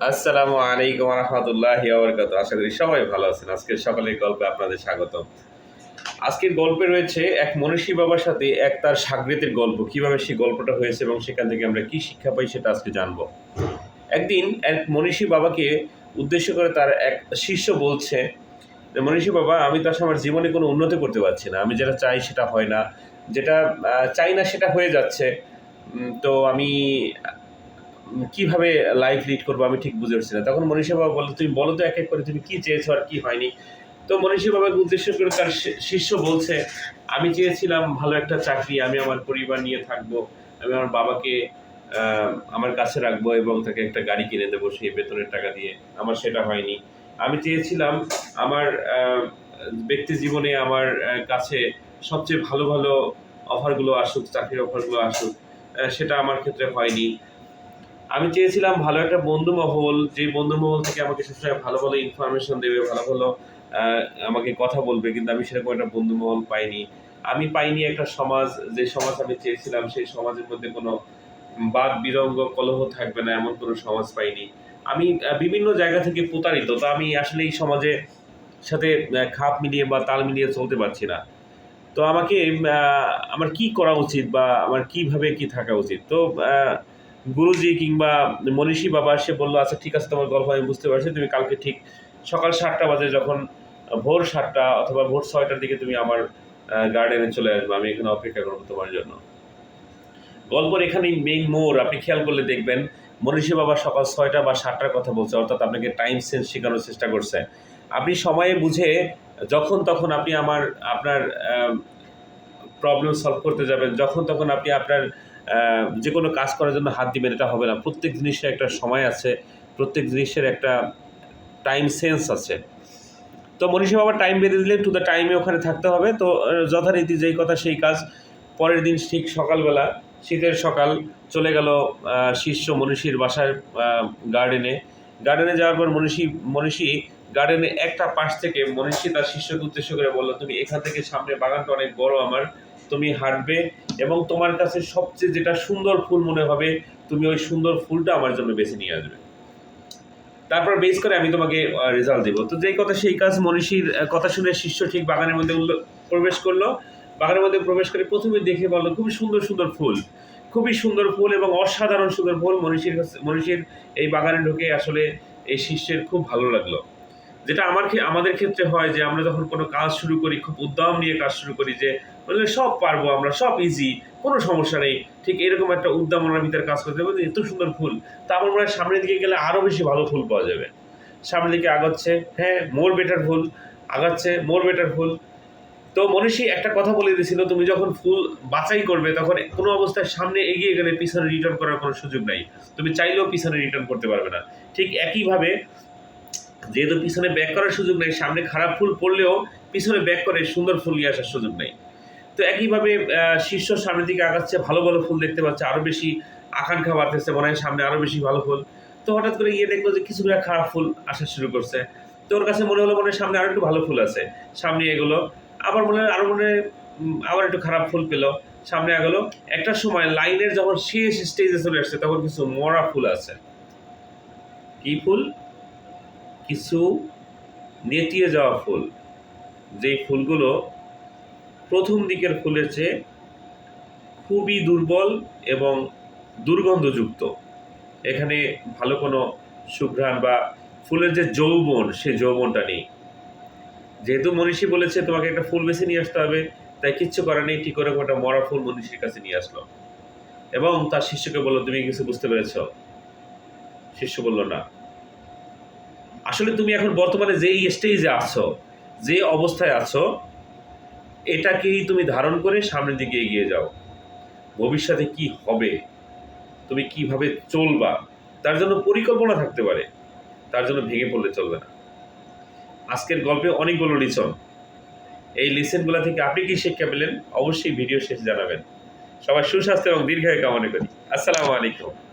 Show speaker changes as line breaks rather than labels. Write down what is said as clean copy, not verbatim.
আসসালামু আলাইকুম রহমতুল্লাহি ওয়া বারাকাতুহু। আশা করি সবাই ভালো আছেন। আজকের সকালের গল্পে আপনাদের স্বাগতম। আজকের গল্পে রয়েছে এক মনীষী বাবার সাথে এক তার শাগরেদের গল্প। কিভাবে সেই গল্পটা হয়েছে এবং সেখান থেকে আমরা কি শিক্ষা পাই সেটা আজকে জানবো। একদিন এক মনীষী বাবাকে উদ্দেশ্য করে তার এক শিষ্য বলছে যে, "মনীষী বাবা, আমি তো আসলে আমার জীবনে কোনো উন্নতি করতে পারছি না। আমি যেটা চাই সেটা হয় না। যেটা চাই না সেটা হয়ে যাচ্ছে। তো আমি কিভাবে লাইফ লিড করবো আমি ঠিক বুঝে উঠছি না।" তখন মনীষা বাবা বলল, "তুমি বলো তো এক এক করে তুমি কি চেয়েছো আর কি হয়নি?" তো মনীষী বাবাকে উদ্দেশ্য করে তার শিষ্য বলছে, "আমি চেয়েছিলাম ভালো একটা চাকরি, আমি আমার পরিবার নিয়ে থাকবো। আমি আমার বাবাকে আ আমার কাছে রাখবো এবং তাকে একটা গাড়ি কিনে দেবো সেই বেতনের টাকা দিয়ে। আমার সেটা হয়নি। আমি চেয়েছিলাম আমার ব্যক্তি জীবনে আমার কাছে সবচেয়ে ভালো, ভালো অফারগুলো আসুক, চাকরির অফারগুলো আসুক। সেটা আমার ক্ষেত্রে হয়নি। আমি চেয়েছিলাম ভালো একটা বন্ধুমহল, যে বন্ধুমহল থেকে আমাকে সবসময় ভালো, ভালো ইনফরমেশন দেবে, ভালো, ভালো আ আমাকে কথা বলবে। কিন্তু আমি সেরকম একটা বন্ধুমহল পাইনি। আমি পাইনি একটা সমাজ, যে সমাজ আমি চেয়েছিলাম সেই সমাজের মধ্যে কোনো বাদ-বিরঙ্গ, কলহ থাকবে না এমন কোনো সমাজ পাইনি। আমি বিভিন্ন জায়গা থেকে প্রতারিত। তো আমি আসলে এই সমাজের সাথে খাপ মিলিয়ে বা তাল মিলিয়ে চলতে পারছি না। তো আমাকে আ আমার কি করা উচিত বা আমার কিভাবে কি থাকা উচিত? তো গুরুজি কিংবা মনীষী বাবা সে বলল, "আচ্ছা ঠিক আছে, তোমার গল্প আমি বুঝতে পারছি। তুমি কালকে ঠিক সকাল ৭ঃ০০ বাজে যখন ভোর ৭ঃ০০ অথবা ভোর ৬ঃ০০ টার দিকে তুমি আমার গার্ডেনে চলে আসবে। আমি এখানে অপেক্ষা করব তোমার জন্য।" গল্পের এখানেই মেইন মোড় আপনি খেয়াল করলে দেখবেন, মনীষী বাবা সকাল ৬ঃ০০ বা ৭ঃ০০ র কথা বলছে। অর্থাৎ আপনাকে টাইম সেন্স শেখানোর চেষ্টা করছে। আপনি সময়ে বুঝে যখন তখন আপনি আপনার আ প্রবলেম সলভ করতে যাবেন, যখন তখন আপনি আপনার যেকোনো কাজ করার জন্য হাত দিবেন, এটা হবে না। প্রত্যেক জিনিসের একটা সময় আছে, প্রত্যেক জিনিসের একটা টাইম সেন্স আছে। তো মনীষা বাবা টাইম বেঁধে দিলেন, টু দ্য টাইমে ওখানে থাকতে হবে। তো যথারীতি যেই কথা সেই কাজ। পরের দিন ঠিক সকালবেলা, শীতের সকাল, চলে গেল শিষ্য মনীষীর বাসার আ গার্ডেনে। গার্ডেনে যাওয়ার পর মনীষী গার্ডেনে একটা পাশ থেকে মনীষী তার শিষ্যকে উদ্দেশ্য করে বলল, "তুমি এখান থেকে সামনের বাগানটা অনেক বড় আমার। তুমি হাঁটবে এবং তোমার কাছে সবচেয়ে যেটা সুন্দর ফুল মনে হবে, তুমি ওই সুন্দর ফুলটা আমার জন্য বেছে নিয়ে আসবে। তারপর বেস করে আমি তোমাকে রেজাল্ট দিব।" তো যেই কথা সেই কাজ। মনীষীর কথা শুনে শিষ্য ঠিক বাগানের মধ্যে প্রবেশ করলো। বাগানের মধ্যে প্রবেশ করে ১ম এ দেখে বলল, "খুবই সুন্দর, সুন্দর ফুল। খুবই সুন্দর ফুল এবং অসাধারণ সুন্দর ফুল।" মনীষীর এই বাগানে ঢুকে আসলে এই শিষ্যের খুব ভালো লাগলো। যেটা আমাদের ক্ষেত্রে হয় যে আমরা যখন কোনো কাজ শুরু করি, খুব উদ্যম নিয়ে কাজ শুরু করি যে বললে সব পারবো আমরা, সব ইজি, কোনো সমস্যা নেই। ঠিক এরকম একটা উদ্দামনার ভিতরে কাজ করতে হবে যে এত সুন্দর ফুল। তো আমার মনে হয় সামনের দিকে গেলে আরো বেশি ভালো ফুল পাওয়া যাবে। সামনের দিকে আগাচ্ছে, হ্যাঁ, মোর বেটার ফুল, আগাচ্ছে, মোর বেটার ফুল। তো মনীষী একটা কথা বলে দিয়েছিল, তুমি যখন ফুল বাছাই করবে তখন কোনো অবস্থায় সামনে এগিয়ে গেলে পিছনে রিটার্ন করার কোনো সুযোগ নাই। তুমি চাইলেও পিছনে রিটার্ন করতে পারবে না। ঠিক একইভাবে যেহেতু পিছনে ব্যাক করার সুযোগ নেই, সামনে খারাপ ফুল পড়লেও পিছনে ব্যাক করে সুন্দর ফুল নিয়ে আসার সুযোগ নেই। তো একইভাবে শিষ্য সামনের দিকে আগাচ্ছে, ভালো, ভালো ফুল দেখতে পাচ্ছে, আরো বেশি আকাঙ্ক্ষা বাড়তেছে, মনে হয় সামনে আরো বেশি ভালো ফুল। তো হঠাৎ করে গিয়ে দেখলো যে কিছুগুলা খারাপ ফুল আসা শুরু করছে। তো ওর কাছে মনে হলো মনে হয় সামনে আরো একটু ভালো ফুল আছে। সামনে এগোলো। আবার মনে হয় আরো মনে হয় আবার একটু খারাপ ফুল পেল। সামনে এগোলো। একটা সময় লাইনের যখন শেষ স্টেজে চলে আসছে তখন কিছু মরা ফুল আছে। কি ফুল? কিছু নেতিয়ে যাওয়া ফুল। যেই ফুলগুলো ১ম দিকের ফুলের চেয়ে খুবই দুর্বল এবং দুর্গন্ধযুক্ত। এখানে ভালো কোনো সুঘ্রাণ বা ফুলের যে যৌবন, সেই যৌবনটা নেই। যেহেতু মনীষী বলেছে তোমাকে একটা ফুল বেছে নিয়ে আসতে হবে, তাই কিচ্ছু করার নেই। ঠিক ওরকম একটা মরা ফুল মনীষীর কাছে নিয়ে আসলো এবং তার শিষ্যকে বলল, "তুমি কিছু বুঝতে পেরেছ?" শিষ্য বলল, "না।" আসলে তুমি এখন বর্তমানে যেই স্টেজে আছো, যে অবস্থায় আছো, এটাকেই তুমি ধারণ করে সামনের দিকে এগিয়ে যাও। ভবিষ্যতে কি হবে, তুমি কিভাবে চলবা, তার জন্য পরিকল্পনা থাকতে পারে। তার জন্য ভেঙে পড়লে চলবে না। আজকের গল্পে অনেকগুলো লিসন। এই লিসনগুলা থেকে আপনি কি শিক্ষা পেলেন? অবশ্যই ভিডিও শেষে জানাবেন। সবার সুস্বাস্থ্য এবং দীর্ঘায়ু কামনা করি। আসসালামু আলাইকুম।